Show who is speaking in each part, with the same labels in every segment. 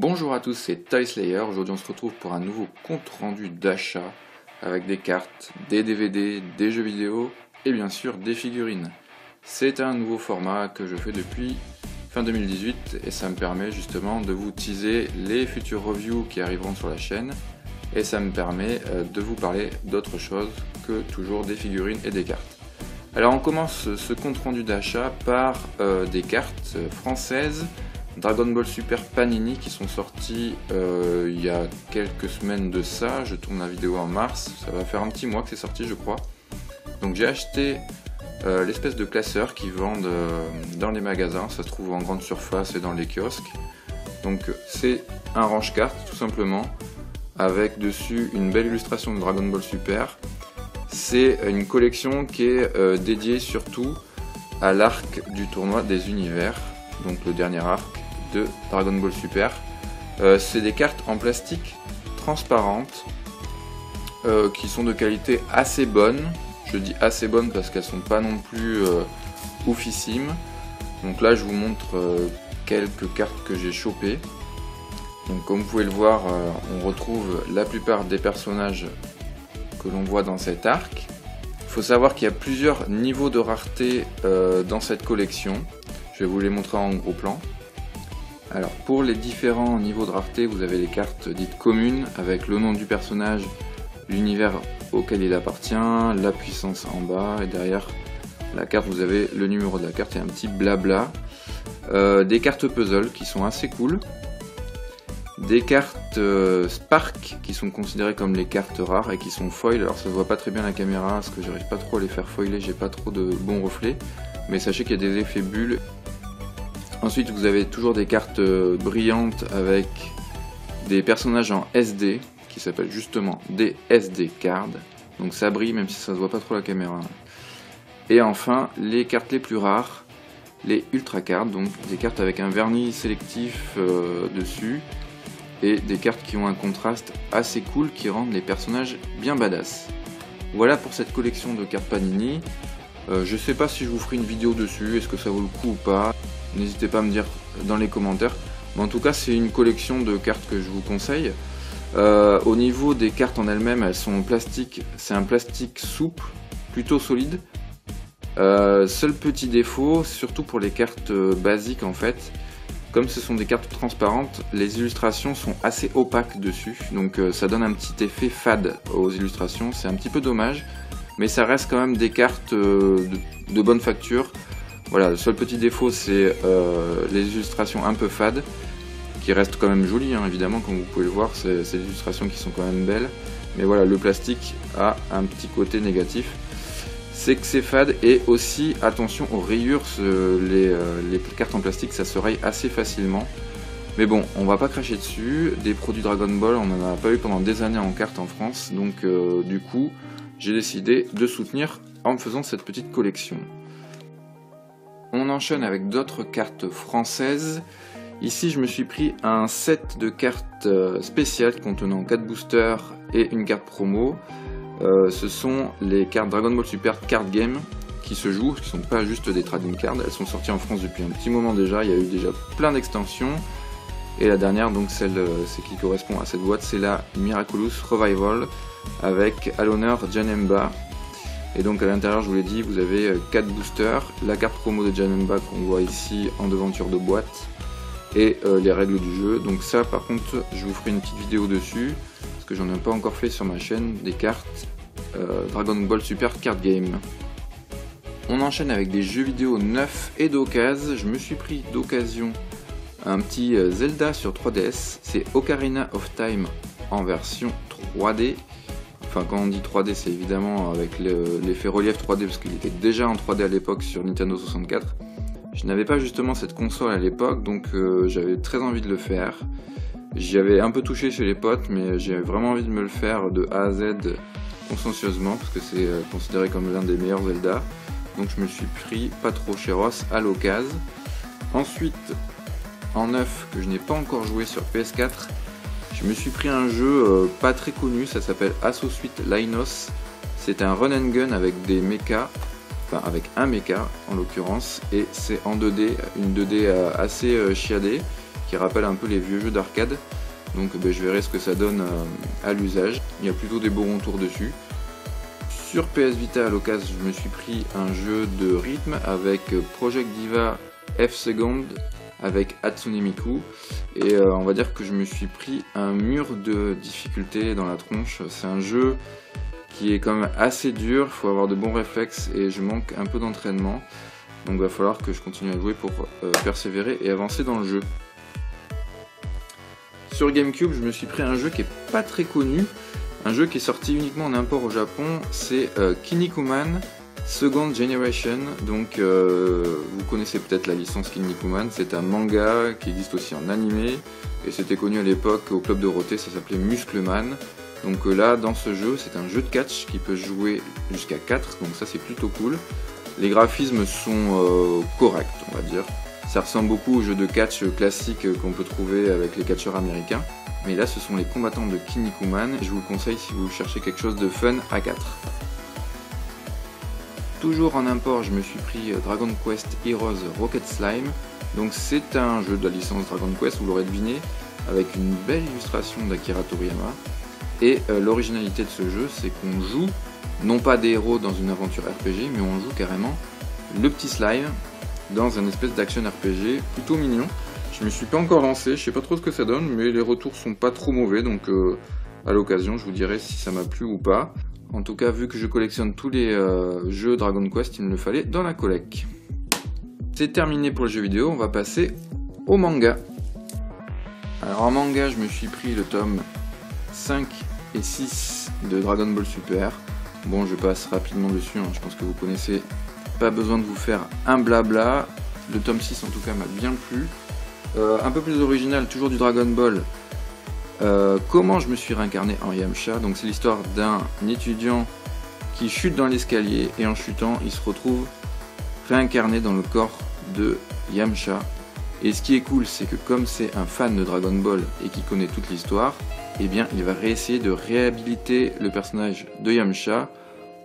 Speaker 1: Bonjour à tous, c'est Toyslayer. Aujourd'hui on se retrouve pour un nouveau compte rendu d'achat avec des cartes, des DVD, des jeux vidéo et bien sûr des figurines. C'est un nouveau format que je fais depuis fin 2018 et ça me permet justement de vous teaser les futures reviews qui arriveront sur la chaîne et ça me permet de vous parler d'autre chose que toujours des figurines et des cartes. Alors on commence ce compte rendu d'achat par des cartes françaises Dragon Ball Super Panini qui sont sortis il y a quelques semaines de ça. Je tourne la vidéo en mars, ça va faire un petit mois que c'est sorti je crois. Donc j'ai acheté l'espèce de classeur qu'ils vendent dans les magasins, ça se trouve en grande surface et dans les kiosques. Donc c'est un range-carte tout simplement, avec dessus une belle illustration de Dragon Ball Super. C'est une collection qui est dédiée surtout à l'arc du tournoi des univers, donc le dernier arc de Dragon Ball Super. C'est des cartes en plastique transparentes qui sont de qualité assez bonne. Je dis assez bonne parce qu'elles sont pas non plus oufissimes. Donc là je vous montre quelques cartes que j'ai chopées. Donc comme vous pouvez le voir, on retrouve la plupart des personnages que l'on voit dans cet arc. Il faut savoir qu'il y a plusieurs niveaux de rareté dans cette collection. Je vais vous les montrer en gros plan. Alors pour les différents niveaux de rareté, vous avez les cartes dites communes avec le nom du personnage, l'univers auquel il appartient, la puissance en bas et derrière la carte vous avez le numéro de la carte et un petit blabla. Des cartes puzzle qui sont assez cool. Des cartes Spark qui sont considérées comme les cartes rares et qui sont foil. Alors ça se voit pas très bien à la caméra parce que j'arrive pas trop à les faire foiler, j'ai pas trop de bons reflets. Mais sachez qu'il y a des effets bulles. Ensuite vous avez toujours des cartes brillantes avec des personnages en SD qui s'appellent justement des SD cards. Donc ça brille même si ça se voit pas trop à la caméra. Et enfin les cartes les plus rares, les ultra cards, donc des cartes avec un vernis sélectif dessus. Et des cartes qui ont un contraste assez cool qui rendent les personnages bien badass. Voilà pour cette collection de cartes Panini. Je sais pas si je vous ferai une vidéo dessus, est-ce que ça vaut le coup ou pas. N'hésitez pas à me dire dans les commentaires. Mais en tout cas c'est une collection de cartes que je vous conseille. Au niveau des cartes en elles-mêmes, elles sont en plastique. C'est un plastique souple, plutôt solide. Seul petit défaut, surtout pour les cartes basiques en fait. Comme ce sont des cartes transparentes, les illustrations sont assez opaques dessus, donc ça donne un petit effet fade aux illustrations, c'est un petit peu dommage, mais ça reste quand même des cartes de bonne facture. Voilà, le seul petit défaut c'est les illustrations un peu fades, qui restent quand même jolies, hein, évidemment, comme vous pouvez le voir, c'est des illustrations qui sont quand même belles, mais voilà, le plastique a un petit côté négatif. C'est que c'est fade et aussi attention aux rayures, les cartes en plastique ça se raye assez facilement. Mais bon, on va pas cracher dessus, des produits Dragon Ball on en a pas eu pendant des années en carte en France, donc du coup j'ai décidé de soutenir en me faisant cette petite collection. On enchaîne avec d'autres cartes françaises. Ici je me suis pris un set de cartes spéciales contenant 4 boosters et une carte promo. Ce sont les cartes Dragon Ball Super Card Game qui se jouent, qui sont pas juste des trading cards, elles sont sorties en France depuis un petit moment déjà, il y a eu déjà plein d'extensions, et la dernière, donc celle qui correspond à cette boîte, c'est la Miraculous Revival, avec à l'honneur Janemba, et donc à l'intérieur, je vous l'ai dit, vous avez 4 boosters, la carte promo de Janemba qu'on voit ici en devanture de boîte, et les règles du jeu. Donc ça par contre, je vous ferai une petite vidéo dessus, parce que j'en ai pas encore fait sur ma chaîne, des cartes Dragon Ball Super Card Game. On enchaîne avec des jeux vidéo neufs et d'occasion. Je me suis pris d'occasion un petit Zelda sur 3DS, c'est Ocarina of Time en version 3D. Enfin quand on dit 3D c'est évidemment avec l'effet relief 3D parce qu'il était déjà en 3D à l'époque sur Nintendo 64. Je n'avais pas justement cette console à l'époque donc j'avais très envie de le faire. J'y avais un peu touché chez les potes mais j'ai vraiment envie de me le faire de A à Z consciencieusement parce que c'est considéré comme l'un des meilleurs Zelda. Donc je me suis pris pas trop chéros à l'occasion. Ensuite en neuf que je n'ai pas encore joué sur PS4, je me suis pris un jeu pas très connu, ça s'appelle Assault Lynos. C'est un run and gun avec des mechas, enfin avec un mecha en l'occurrence, et c'est en 2D, une 2D assez chiadée, qui qui rappelle un peu les vieux jeux d'arcade. Donc je verrai ce que ça donne à l'usage. Il y a plutôt des beaux retours dessus. Sur PS Vita à l'occasion, je me suis pris un jeu de rythme avec Project Diva F-Second avec Hatsune Miku. Et on va dire que je me suis pris un mur de difficulté dans la tronche. C'est un jeu qui est quand même assez dur, il faut avoir de bons réflexes et je manque un peu d'entraînement. Donc il va falloir que je continue à jouer pour persévérer et avancer dans le jeu. Sur GameCube, je me suis pris un jeu qui est pas très connu, un jeu qui est sorti uniquement en import au Japon, c'est Kinnikuman Second Generation. Donc vous connaissez peut-être la licence Kinnikuman, c'est un manga qui existe aussi en animé et c'était connu à l'époque au Club Dorothée, ça s'appelait Muscleman. Donc là, dans ce jeu, c'est un jeu de catch qui peut jouer jusqu'à 4, donc ça c'est plutôt cool. Les graphismes sont corrects, on va dire. Ça ressemble beaucoup aux jeux de catch classiques qu'on peut trouver avec les catcheurs américains. Mais là, ce sont les combattants de Kinnikuman, et je vous le conseille si vous cherchez quelque chose de fun à 4. Toujours en import, je me suis pris Dragon Quest Heroes Rocket Slime. Donc c'est un jeu de la licence Dragon Quest, vous l'aurez deviné, avec une belle illustration d'Akira Toriyama. Et l'originalité de ce jeu, c'est qu'on joue, non pas des héros dans une aventure RPG, mais on joue carrément le petit slime dans un espèce d'action RPG plutôt mignon. Je me suis pas encore lancé, je sais pas trop ce que ça donne, mais les retours sont pas trop mauvais, donc à l'occasion je vous dirai si ça m'a plu ou pas. En tout cas, vu que je collectionne tous les jeux Dragon Quest, il me le fallait dans la collecte. C'est terminé pour le jeu vidéo, on va passer au manga. Alors en manga, je me suis pris le tome 5 et 6 de Dragon Ball Super. Bon, je passe rapidement dessus, hein, je pense que vous connaissez, pas besoin de vous faire un blabla. Le tome 6 en tout cas m'a bien plu. Un peu plus original, toujours du Dragon Ball. Comment je me suis réincarné en Yamcha. Donc c'est l'histoire d'un étudiant qui chute dans l'escalier et en chutant il se retrouve réincarné dans le corps de Yamcha. Et ce qui est cool, c'est que comme c'est un fan de Dragon Ball et qui connaît toute l'histoire, eh bien il va réessayer de réhabiliter le personnage de Yamcha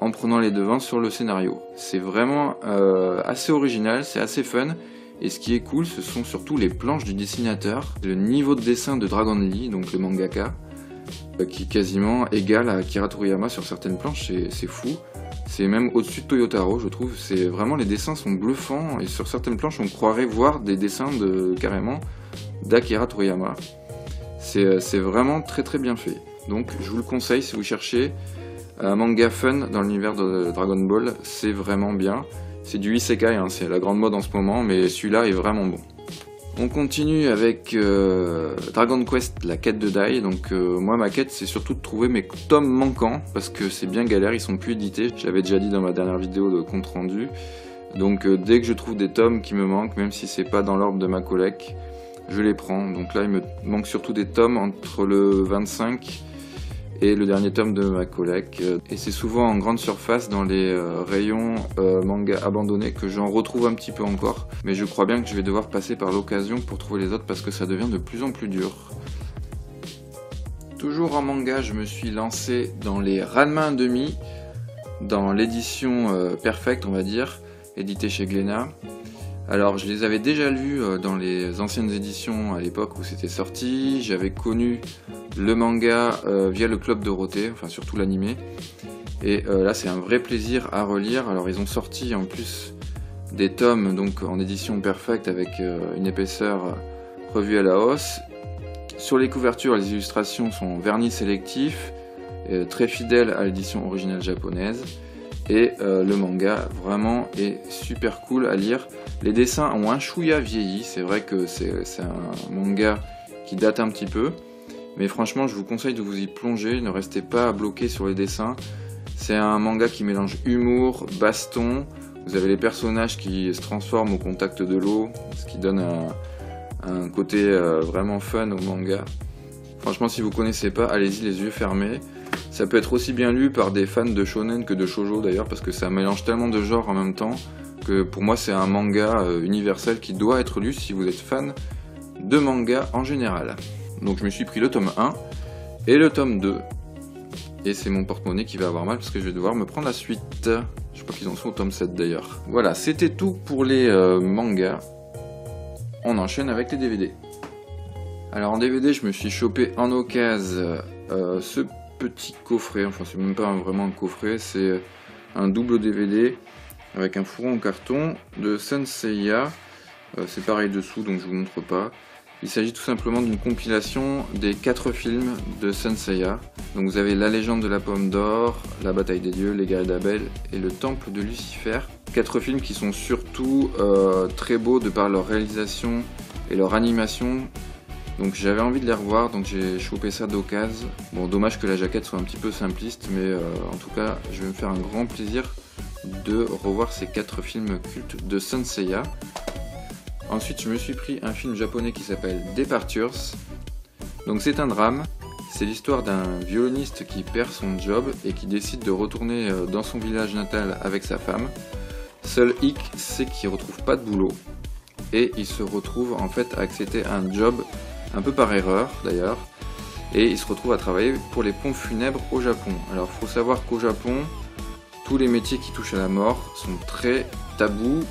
Speaker 1: en prenant les devants sur le scénario. C'est vraiment assez original, c'est assez fun. Et ce qui est cool, ce sont surtout les planches du dessinateur, le niveau de dessin de Dragon Lee, donc le mangaka, qui est quasiment égal à Akira Toriyama sur certaines planches, c'est fou. C'est même au-dessus de Toyotaro, je trouve. C'est vraiment, les dessins sont bluffants et sur certaines planches, on croirait voir des dessins carrément d'Akira Toriyama. C'est vraiment très très bien fait. Donc je vous le conseille si vous cherchez un manga fun dans l'univers de Dragon Ball, c'est vraiment bien. C'est du isekai, hein, c'est la grande mode en ce moment, mais celui-là est vraiment bon. On continue avec Dragon Quest, la quête de Dai. Donc moi ma quête c'est surtout de trouver mes tomes manquants, parce que c'est bien galère, ils sont plus édités. J'avais déjà dit dans ma dernière vidéo de compte rendu. Donc dès que je trouve des tomes qui me manquent, même si c'est pas dans l'ordre de ma collecte, je les prends. Donc là il me manque surtout des tomes entre le 25 et le dernier tome de ma collecte. Et c'est souvent en grande surface dans les rayons manga abandonnés que j'en retrouve un petit peu encore. Mais je crois bien que je vais devoir passer par l'occasion pour trouver les autres parce que ça devient de plus en plus dur. Toujours en manga, je me suis lancé dans les Ranma 1/2, dans l'édition Perfect on va dire, édité chez Glénat. Alors je les avais déjà lus dans les anciennes éditions à l'époque où c'était sorti, j'avais connu le manga via le Club Dorothée, enfin surtout l'animé, et là c'est un vrai plaisir à relire. Alors ils ont sorti en plus des tomes donc en édition Perfect avec une épaisseur revue à la hausse. Sur les couvertures, les illustrations sont vernis sélectif, très fidèles à l'édition originale japonaise. Et le manga vraiment est super cool à lire. Les dessins ont un chouïa vieilli, c'est vrai que c'est un manga qui date un petit peu. Mais franchement je vous conseille de vous y plonger, ne restez pas bloqué sur les dessins. C'est un manga qui mélange humour, baston. Vous avez les personnages qui se transforment au contact de l'eau, ce qui donne un côté vraiment fun au manga. Franchement si vous connaissez pas, allez-y les yeux fermés. Ça peut être aussi bien lu par des fans de shonen que de shoujo d'ailleurs, parce que ça mélange tellement de genres en même temps que pour moi c'est un manga universel qui doit être lu si vous êtes fan de manga en général. Donc je me suis pris le tome 1 et le tome 2. Et c'est mon porte-monnaie qui va avoir mal parce que je vais devoir me prendre la suite. Je crois qu'ils en sont au tome 7 d'ailleurs. Voilà, c'était tout pour les mangas. On enchaîne avec les DVD. Alors en DVD, je me suis chopé en occasion ce petit coffret, enfin c'est même pas vraiment un coffret, c'est un double DVD avec un fourreau en carton de Saint Seiya. C'est pareil dessous, donc je vous montre pas. Il s'agit tout simplement d'une compilation des 4 films de Saint Seiya. Donc vous avez La Légende de la Pomme d'Or, La Bataille des Dieux, Les Guerriers d'Abel et Le Temple de Lucifer. 4 films qui sont surtout très beaux de par leur réalisation et leur animation. Donc j'avais envie de les revoir, donc j'ai chopé ça d'occasion. Bon, dommage que la jaquette soit un petit peu simpliste, mais en tout cas, je vais me faire un grand plaisir de revoir ces 4 films cultes de Saint Seiya. Ensuite, je me suis pris un film japonais qui s'appelle Departures. Donc c'est un drame. C'est l'histoire d'un violoniste qui perd son job et qui décide de retourner dans son village natal avec sa femme. Seul hic, c'est qu'il ne retrouve pas de boulot. Et il se retrouve en fait à accepter un job, un peu par erreur d'ailleurs. Et il se retrouve à travailler pour les pompes funèbres au Japon. Alors il faut savoir qu'au Japon, tous les métiers qui touchent à la mort sont très tabous.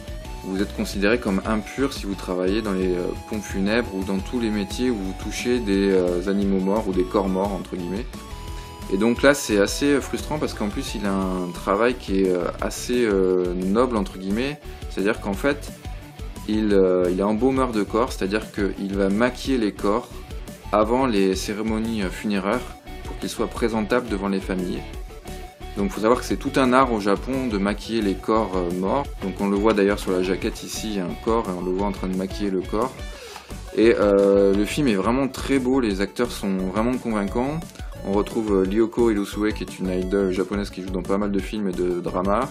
Speaker 1: Vous êtes considéré comme impur si vous travaillez dans les pompes funèbres ou dans tous les métiers où vous touchez des animaux morts ou des corps morts entre guillemets. Et donc là c'est assez frustrant parce qu'en plus il a un travail qui est assez noble entre guillemets. C'est-à-dire qu'en fait il est embaumeur de corps, c'est-à-dire qu'il va maquiller les corps avant les cérémonies funéraires pour qu'ils soient présentables devant les familles. Donc il faut savoir que c'est tout un art au Japon de maquiller les corps morts. Donc on le voit d'ailleurs sur la jaquette ici, il y a un corps et on le voit en train de maquiller le corps. Et le film est vraiment très beau, les acteurs sont vraiment convaincants. On retrouve Ryoko Ilosue qui est une idole japonaise qui joue dans pas mal de films et de dramas.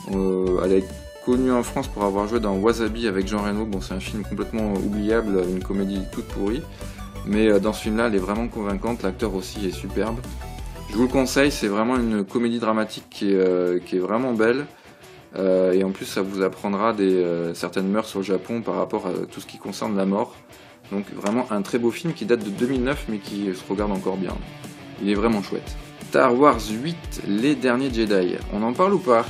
Speaker 1: Elle est connue en France pour avoir joué dans Wasabi avec Jean Reno. Bon, c'est un film complètement oubliable, une comédie toute pourrie. Mais dans ce film-là, elle est vraiment convaincante, l'acteur aussi est superbe. Je vous le conseille, c'est vraiment une comédie dramatique qui est vraiment belle. Et en plus, ça vous apprendra certaines mœurs au Japon par rapport à tout ce qui concerne la mort. Donc vraiment un très beau film qui date de 2009 mais qui se regarde encore bien. Il est vraiment chouette. Star Wars 8, Les Derniers Jedi. On en parle ou pas?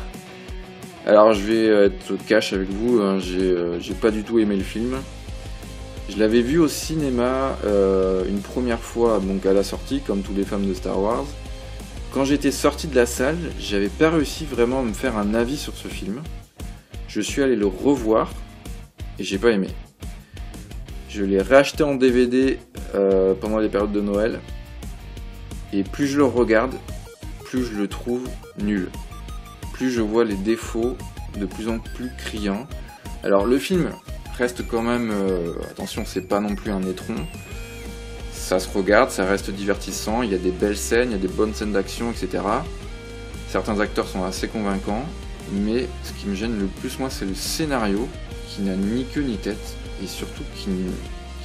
Speaker 1: Alors je vais être cash avec vous, hein, j'ai pas du tout aimé le film. Je l'avais vu au cinéma une première fois donc à la sortie, comme tous les fans de Star Wars. Quand j'étais sorti de la salle, j'avais pas réussi vraiment à me faire un avis sur ce film. Je suis allé le revoir et j'ai pas aimé. Je l'ai racheté en DVD pendant les périodes de Noël. Et plus je le regarde, plus je le trouve nul. Plus je vois les défauts de plus en plus criants. Alors le film reste quand même, attention, c'est pas non plus un étron. Ça se regarde, ça reste divertissant, il y a des belles scènes, il y a des bonnes scènes d'action, etc. Certains acteurs sont assez convaincants, mais ce qui me gêne le plus moi c'est le scénario qui n'a ni queue ni tête, et surtout qui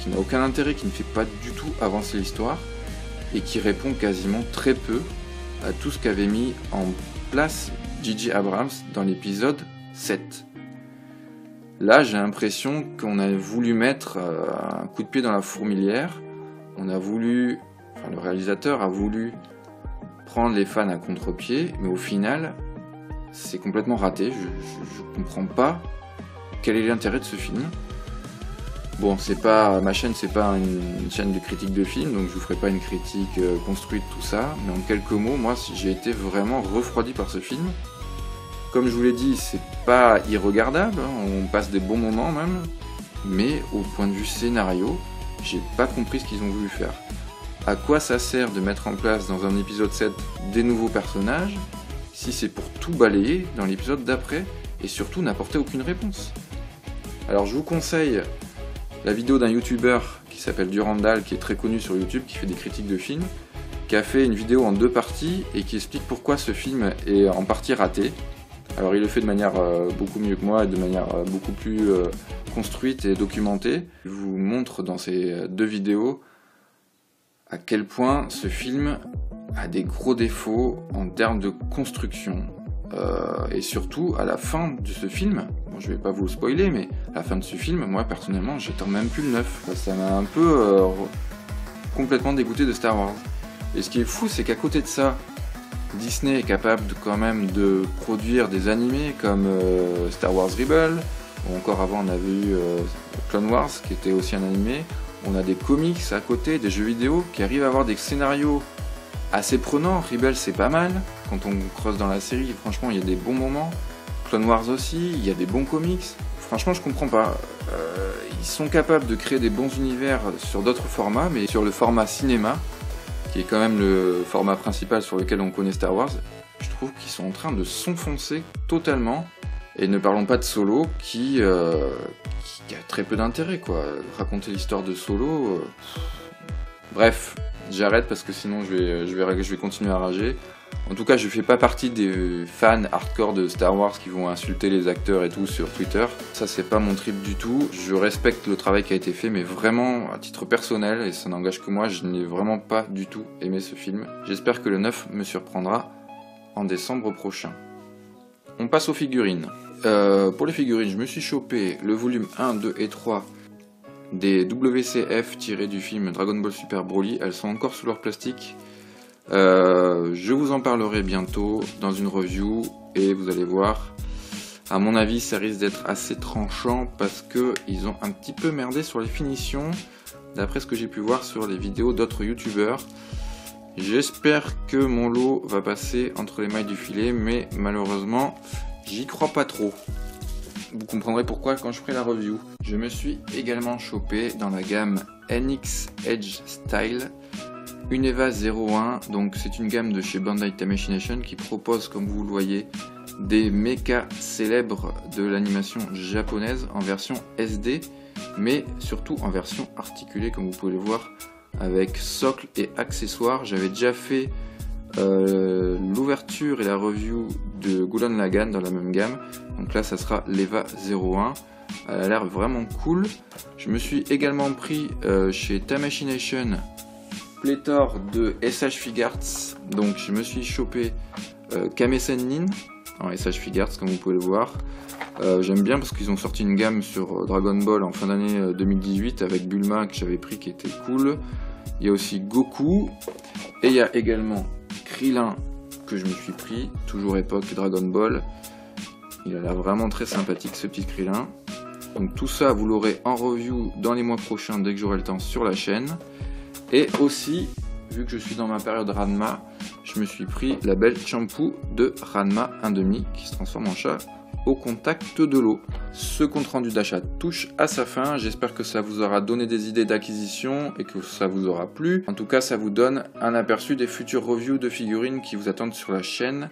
Speaker 1: n'a aucun intérêt, qui ne fait pas du tout avancer l'histoire, et qui répond quasiment très peu à tout ce qu'avait mis en place J.J. Abrams dans l'épisode 7. Là j'ai l'impression qu'on a voulu mettre un coup de pied dans la fourmilière. Le réalisateur a voulu prendre les fans à contre-pied, mais au final, c'est complètement raté. Je comprends pas quel est l'intérêt de ce film. Bon, ma chaîne, c'est pas une chaîne de critique de films, donc je vous ferai pas une critique construite, tout ça. Mais en quelques mots, moi, j'ai été vraiment refroidi par ce film. Comme je vous l'ai dit, c'est pas irregardable, hein, on passe des bons moments même, mais au point de vue scénario, j'ai pas compris ce qu'ils ont voulu faire. À quoi ça sert de mettre en place dans un épisode 7 des nouveaux personnages si c'est pour tout balayer dans l'épisode d'après et surtout n'apporter aucune réponse? Alors je vous conseille la vidéo d'un youtubeur qui s'appelle Durandal, qui est très connu sur YouTube, qui fait des critiques de films, qui a fait une vidéo en 2 parties et qui explique pourquoi ce film est en partie raté. Alors il le fait de manière beaucoup mieux que moi et de manière beaucoup plus construite et documentée. Je vous montre dans ces 2 vidéos à quel point ce film a des gros défauts en termes de construction. Et surtout, à la fin de ce film, bon, je vais pas vous le spoiler, mais à la fin de ce film, moi personnellement, j'attends même plus le 9. Ça m'a un peu complètement dégoûté de Star Wars. Et ce qui est fou, c'est qu'à côté de ça, Disney est capable quand même de produire des animés comme Star Wars Rebels, ou encore avant on avait eu Clone Wars qui était aussi un animé, On a des comics à côté, des jeux vidéo qui arrivent à avoir des scénarios assez prenants. Rebels c'est pas mal, quand on creuse dans la série, franchement il y a des bons moments. Clone Wars aussi, il y a des bons comics. Franchement je comprends pas. Ils sont capables de créer des bons univers sur d'autres formats, mais sur le format cinéma, qui est quand même le format principal sur lequel on connaît Star Wars, je trouve qu'ils sont en train de s'enfoncer totalement. Et ne parlons pas de Solo, qui a très peu d'intérêt, quoi. Raconter l'histoire de Solo... Bref, j'arrête parce que sinon je vais continuer à rager. En tout cas, je fais pas partie des fans hardcore de Star Wars qui vont insulter les acteurs et tout sur Twitter. Ça, c'est pas mon trip du tout. Je respecte le travail qui a été fait, mais vraiment, à titre personnel, et ça n'engage que moi, je n'ai vraiment pas du tout aimé ce film. J'espère que le 9 me surprendra en décembre prochain. On passe aux figurines. Pour les figurines, je me suis chopé le volume 1, 2 et 3 des WCF tirés du film Dragon Ball Super Broly. Elles sont encore sous leur plastique. Je vous en parlerai bientôt dans une review et vous allez voir, à mon avis ça risque d'être assez tranchant parce que ils ont un petit peu merdé sur les finitions d'après ce que j'ai pu voir sur les vidéos d'autres youtubeurs. J'espère que mon lot va passer entre les mailles du filet, mais malheureusement j'y crois pas trop. Vous comprendrez pourquoi quand je ferai la review. Je me suis également chopé dans la gamme NX Edge Style Uneva 01, donc c'est une gamme de chez Bandai Tamashii qui propose, comme vous le voyez, des mechas célèbres de l'animation japonaise en version SD, mais surtout en version articulée, comme vous pouvez le voir, avec socle et accessoires. J'avais déjà fait l'ouverture et la review de Gurren Lagann dans la même gamme, donc là ça sera l'Eva 01. Elle a l'air vraiment cool. Je me suis également pris chez Tamashii Nation pléthore de SH Figuarts, donc je me suis chopé Kame Sennin en SH Figuarts comme vous pouvez le voir. J'aime bien parce qu'ils ont sorti une gamme sur Dragon Ball en fin d'année 2018 avec Bulma que j'avais pris qui était cool. Il y a aussi Goku et il y a également Krillin que je me suis pris, toujours époque Dragon Ball. Il a l'air vraiment très sympathique ce petit Krillin. Donc tout ça vous l'aurez en review dans les mois prochains dès que j'aurai le temps sur la chaîne. Et aussi, vu que je suis dans ma période Ranma, je me suis pris la belle shampoo de Ranma 1,5 qui se transforme en chat au contact de l'eau. Ce compte rendu d'achat touche à sa fin, j'espère que ça vous aura donné des idées d'acquisition et que ça vous aura plu. En tout cas, ça vous donne un aperçu des futures reviews de figurines qui vous attendent sur la chaîne.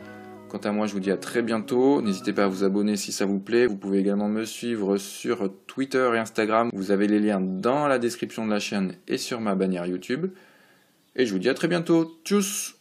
Speaker 1: Quant à moi, je vous dis à très bientôt. N'hésitez pas à vous abonner si ça vous plaît. Vous pouvez également me suivre sur Twitter et Instagram. Vous avez les liens dans la description de la chaîne et sur ma bannière YouTube. Et je vous dis à très bientôt. Tchuss!